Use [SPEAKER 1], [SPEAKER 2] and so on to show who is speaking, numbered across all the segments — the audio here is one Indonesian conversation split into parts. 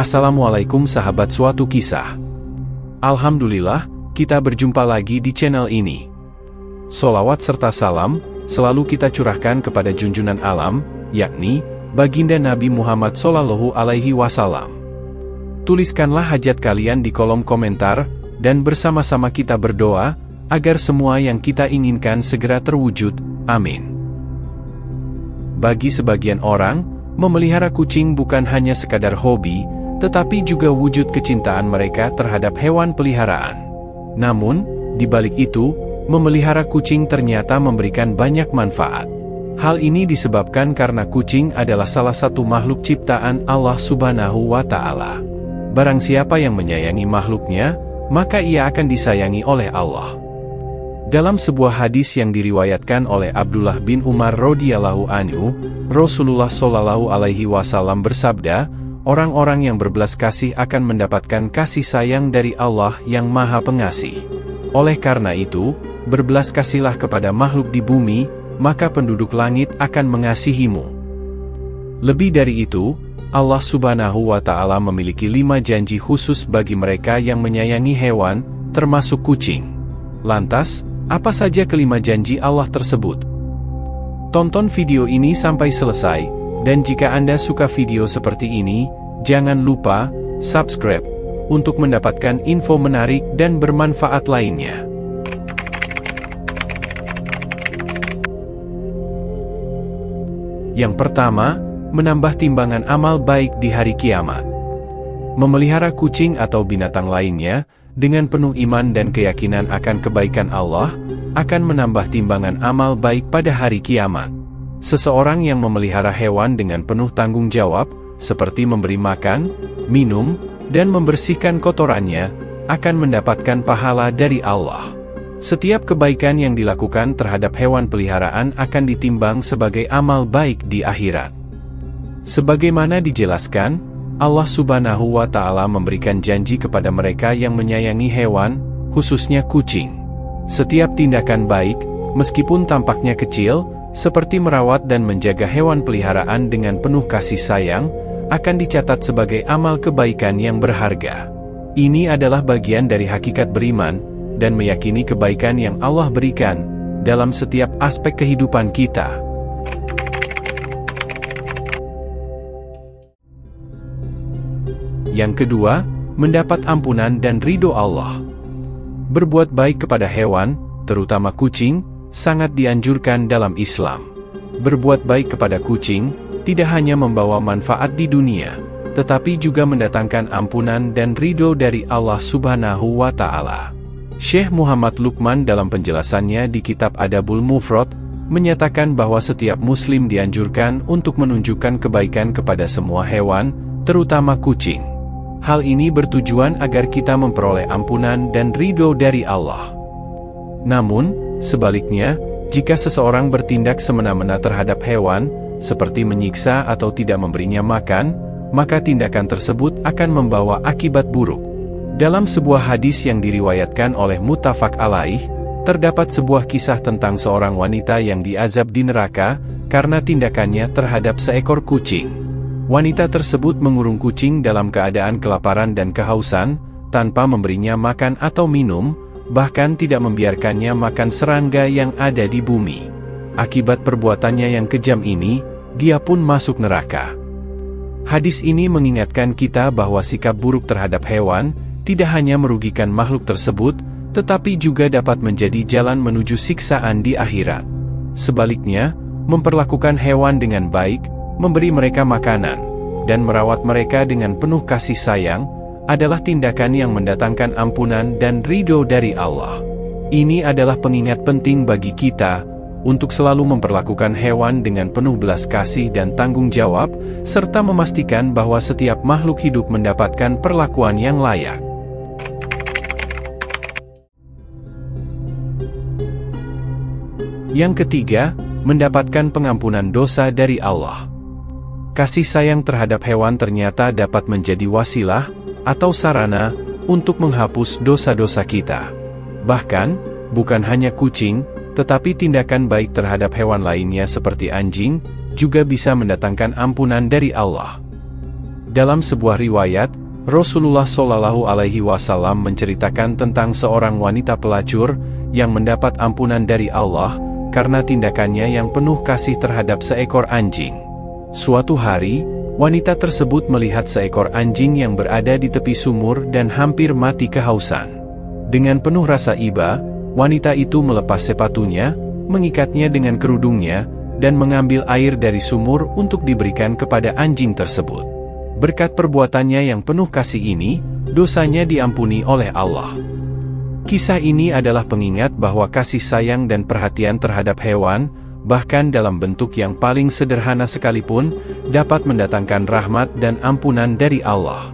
[SPEAKER 1] Assalamualaikum sahabat suatu kisah. Alhamdulillah, kita berjumpa lagi di channel ini. Sholawat serta salam selalu kita curahkan kepada junjungan alam, yakni baginda Nabi Muhammad SAW. Tuliskanlah hajat kalian di kolom komentar, dan bersama-sama kita berdoa, agar semua yang kita inginkan segera terwujud, amin. Bagi sebagian orang, memelihara kucing bukan hanya sekadar hobi, tetapi juga wujud kecintaan mereka terhadap hewan peliharaan. Namun, di balik itu, memelihara kucing ternyata memberikan banyak manfaat. Hal ini disebabkan karena kucing adalah salah satu makhluk ciptaan Allah Subhanahu wa Ta'ala. Barang siapa yang menyayangi makhluknya, maka ia akan disayangi oleh Allah. Dalam sebuah hadis yang diriwayatkan oleh Abdullah bin Umar radhiyallahu anhu, Rasulullah shallallahu alaihi wasallam bersabda, orang-orang yang berbelas kasih akan mendapatkan kasih sayang dari Allah yang Maha Pengasih. Oleh karena itu, berbelas kasihlah kepada makhluk di bumi, maka penduduk langit akan mengasihimu. Lebih dari itu, Allah Subhanahu wa Ta'ala memiliki 5 janji khusus bagi mereka yang menyayangi hewan, termasuk kucing. Lantas, apa saja kelima janji Allah tersebut? Tonton video ini sampai selesai, dan jika Anda suka video seperti ini, jangan lupa subscribe untuk mendapatkan info menarik dan bermanfaat lainnya. Yang pertama, menambah timbangan amal baik di hari kiamat. Memelihara kucing atau binatang lainnya, dengan penuh iman dan keyakinan akan kebaikan Allah, akan menambah timbangan amal baik pada hari kiamat. Seseorang yang memelihara hewan dengan penuh tanggung jawab, seperti memberi makan, minum, dan membersihkan kotorannya, akan mendapatkan pahala dari Allah. Setiap kebaikan yang dilakukan terhadap hewan peliharaan akan ditimbang sebagai amal baik di akhirat. Sebagaimana dijelaskan, Allah Subhanahu wa Ta'ala memberikan janji kepada mereka yang menyayangi hewan, khususnya kucing. Setiap tindakan baik, meskipun tampaknya kecil, seperti merawat dan menjaga hewan peliharaan dengan penuh kasih sayang, akan dicatat sebagai amal kebaikan yang berharga. Ini adalah bagian dari hakikat beriman, dan meyakini kebaikan yang Allah berikan, dalam setiap aspek kehidupan kita. Yang kedua, mendapat ampunan dan ridho Allah. Berbuat baik kepada hewan, terutama kucing, sangat dianjurkan dalam Islam. Berbuat baik kepada kucing, tidak hanya membawa manfaat di dunia, tetapi juga mendatangkan ampunan dan ridho dari Allah Subhanahu wa Ta'ala. Syekh Muhammad Luqman dalam penjelasannya di kitab Adabul Mufrad, menyatakan bahwa setiap muslim dianjurkan untuk menunjukkan kebaikan kepada semua hewan, terutama kucing. Hal ini bertujuan agar kita memperoleh ampunan dan ridho dari Allah. Namun, sebaliknya, jika seseorang bertindak semena-mena terhadap hewan, seperti menyiksa atau tidak memberinya makan, maka tindakan tersebut akan membawa akibat buruk. Dalam sebuah hadis yang diriwayatkan oleh Muttafaq alaih, terdapat sebuah kisah tentang seorang wanita yang diazab di neraka karena tindakannya terhadap seekor kucing. Wanita tersebut mengurung kucing dalam keadaan kelaparan dan kehausan, tanpa memberinya makan atau minum, bahkan tidak membiarkannya makan serangga yang ada di bumi. Akibat perbuatannya yang kejam ini, dia pun masuk neraka. Hadis ini mengingatkan kita bahwa sikap buruk terhadap hewan, tidak hanya merugikan makhluk tersebut, tetapi juga dapat menjadi jalan menuju siksaan di akhirat. Sebaliknya, memperlakukan hewan dengan baik, memberi mereka makanan, dan merawat mereka dengan penuh kasih sayang, adalah tindakan yang mendatangkan ampunan dan ridho dari Allah. Ini adalah pengingat penting bagi kita, untuk selalu memperlakukan hewan dengan penuh belas kasih dan tanggung jawab, serta memastikan bahwa setiap makhluk hidup mendapatkan perlakuan yang layak. Yang ketiga, mendapatkan pengampunan dosa dari Allah. Kasih sayang terhadap hewan ternyata dapat menjadi wasilah, atau sarana, untuk menghapus dosa-dosa kita. Bahkan, bukan hanya kucing, tetapi tindakan baik terhadap hewan lainnya seperti anjing, juga bisa mendatangkan ampunan dari Allah. Dalam sebuah riwayat, Rasulullah Shallallahu Alaihi Wasallam menceritakan tentang seorang wanita pelacur yang mendapat ampunan dari Allah karena tindakannya yang penuh kasih terhadap seekor anjing. Suatu hari, wanita tersebut melihat seekor anjing yang berada di tepi sumur dan hampir mati kehausan. Dengan penuh rasa iba, wanita itu melepas sepatunya, mengikatnya dengan kerudungnya, dan mengambil air dari sumur untuk diberikan kepada anjing tersebut. Berkat perbuatannya yang penuh kasih ini, dosanya diampuni oleh Allah. Kisah ini adalah pengingat bahwa kasih sayang dan perhatian terhadap hewan, bahkan dalam bentuk yang paling sederhana sekalipun, dapat mendatangkan rahmat dan ampunan dari Allah.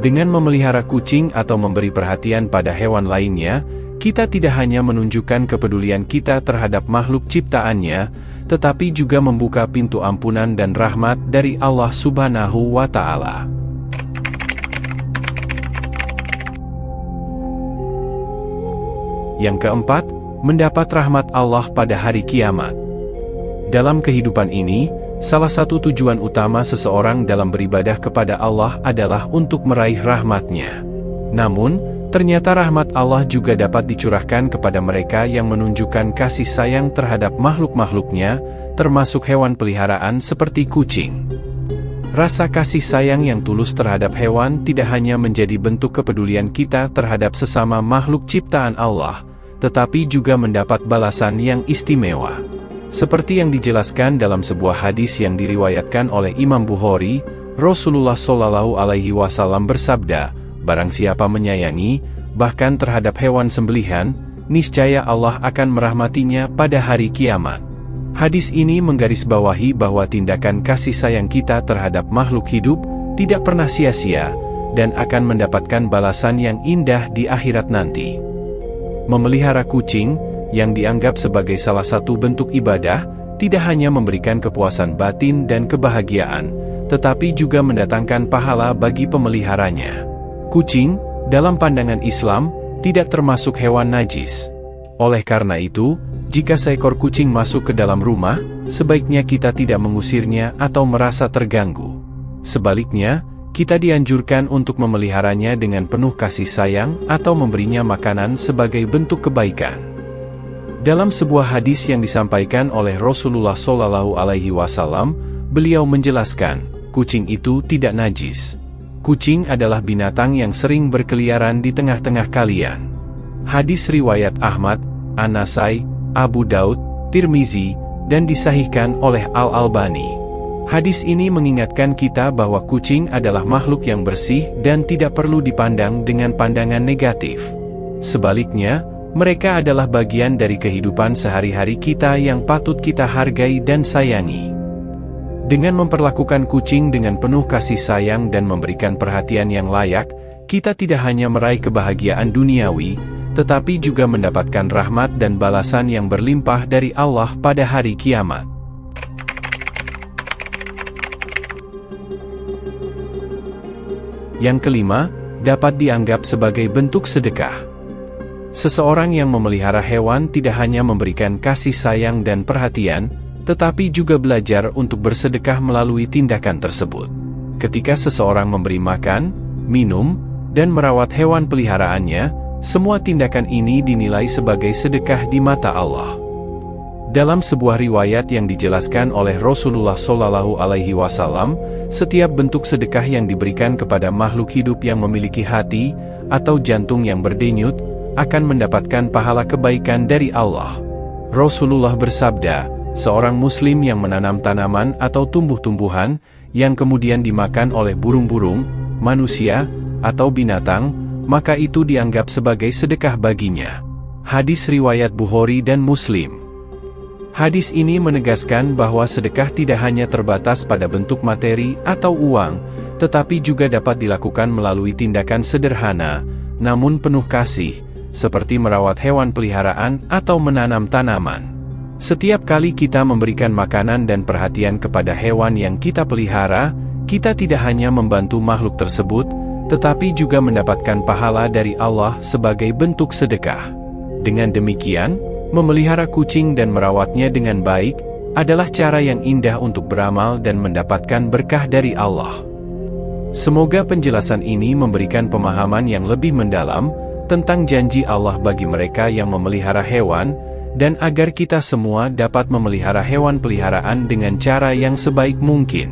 [SPEAKER 1] Dengan memelihara kucing atau memberi perhatian pada hewan lainnya, kita tidak hanya menunjukkan kepedulian kita terhadap makhluk ciptaannya, tetapi juga membuka pintu ampunan dan rahmat dari Allah Subhanahu wa Ta'ala. Yang keempat, mendapat rahmat Allah pada hari kiamat. Dalam kehidupan ini, salah satu tujuan utama seseorang dalam beribadah kepada Allah adalah untuk meraih rahmat-Nya. Namun, ternyata rahmat Allah juga dapat dicurahkan kepada mereka yang menunjukkan kasih sayang terhadap makhluk-makhluknya, termasuk hewan peliharaan seperti kucing. Rasa kasih sayang yang tulus terhadap hewan tidak hanya menjadi bentuk kepedulian kita terhadap sesama makhluk ciptaan Allah, tetapi juga mendapat balasan yang istimewa. Seperti yang dijelaskan dalam sebuah hadis yang diriwayatkan oleh Imam Bukhari, Rasulullah Shallallahu Alaihi Wasallam bersabda, "Barang siapa menyayangi, bahkan terhadap hewan sembelihan, niscaya Allah akan merahmatinya pada hari kiamat." Hadis ini menggarisbawahi bahwa tindakan kasih sayang kita terhadap makhluk hidup tidak pernah sia-sia, dan akan mendapatkan balasan yang indah di akhirat nanti. Memelihara kucing, yang dianggap sebagai salah satu bentuk ibadah, tidak hanya memberikan kepuasan batin dan kebahagiaan, tetapi juga mendatangkan pahala bagi pemeliharanya. Kucing, dalam pandangan Islam, tidak termasuk hewan najis. Oleh karena itu, jika seekor kucing masuk ke dalam rumah, sebaiknya kita tidak mengusirnya atau merasa terganggu. Sebaliknya, kita dianjurkan untuk memeliharanya dengan penuh kasih sayang atau memberinya makanan sebagai bentuk kebaikan. Dalam sebuah hadis yang disampaikan oleh Rasulullah Shallallahu Alaihi Wasallam, beliau menjelaskan, kucing itu tidak najis. Kucing adalah binatang yang sering berkeliaran di tengah-tengah kalian. Hadis riwayat Ahmad, An-Nasai, Abu Daud, Tirmizi, dan disahihkan oleh Al-Albani. Hadis ini mengingatkan kita bahwa kucing adalah makhluk yang bersih dan tidak perlu dipandang dengan pandangan negatif. Sebaliknya, mereka adalah bagian dari kehidupan sehari-hari kita yang patut kita hargai dan sayangi. Dengan memperlakukan kucing dengan penuh kasih sayang dan memberikan perhatian yang layak, kita tidak hanya meraih kebahagiaan duniawi, tetapi juga mendapatkan rahmat dan balasan yang berlimpah dari Allah pada hari kiamat. Yang kelima, dapat dianggap sebagai bentuk sedekah. Seseorang yang memelihara hewan tidak hanya memberikan kasih sayang dan perhatian, tetapi juga belajar untuk bersedekah melalui tindakan tersebut. Ketika seseorang memberi makan, minum, dan merawat hewan peliharaannya, semua tindakan ini dinilai sebagai sedekah di mata Allah. Dalam sebuah riwayat yang dijelaskan oleh Rasulullah Shallallahu Alaihi Wasallam, setiap bentuk sedekah yang diberikan kepada makhluk hidup yang memiliki hati atau jantung yang berdenyut akan mendapatkan pahala kebaikan dari Allah. Rasulullah bersabda, seorang muslim yang menanam tanaman atau tumbuh-tumbuhan yang kemudian dimakan oleh burung-burung, manusia, atau binatang, maka itu dianggap sebagai sedekah baginya. Hadis riwayat Bukhari dan Muslim. Hadis ini menegaskan bahwa sedekah tidak hanya terbatas pada bentuk materi atau uang, tetapi juga dapat dilakukan melalui tindakan sederhana, namun penuh kasih, seperti merawat hewan peliharaan atau menanam tanaman. Setiap kali kita memberikan makanan dan perhatian kepada hewan yang kita pelihara, kita tidak hanya membantu makhluk tersebut, tetapi juga mendapatkan pahala dari Allah sebagai bentuk sedekah. Dengan demikian, memelihara kucing dan merawatnya dengan baik adalah cara yang indah untuk beramal dan mendapatkan berkah dari Allah. Semoga penjelasan ini memberikan pemahaman yang lebih mendalam tentang janji Allah bagi mereka yang memelihara hewan, dan agar kita semua dapat memelihara hewan peliharaan dengan cara yang sebaik mungkin.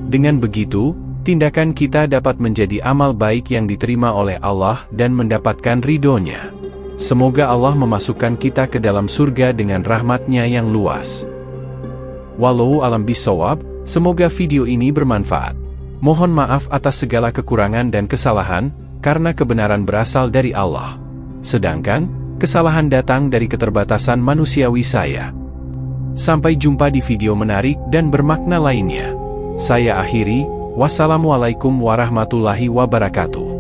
[SPEAKER 1] Dengan begitu, tindakan kita dapat menjadi amal baik yang diterima oleh Allah dan mendapatkan ridho-Nya. Semoga Allah memasukkan kita ke dalam surga dengan rahmat-Nya yang luas. Wallahu a'lam bishawab, semoga video ini bermanfaat. Mohon maaf atas segala kekurangan dan kesalahan, karena kebenaran berasal dari Allah. Sedangkan, kesalahan datang dari keterbatasan manusiawi saya. Sampai jumpa di video menarik dan bermakna lainnya. Saya akhiri, wassalamualaikum warahmatullahi wabarakatuh.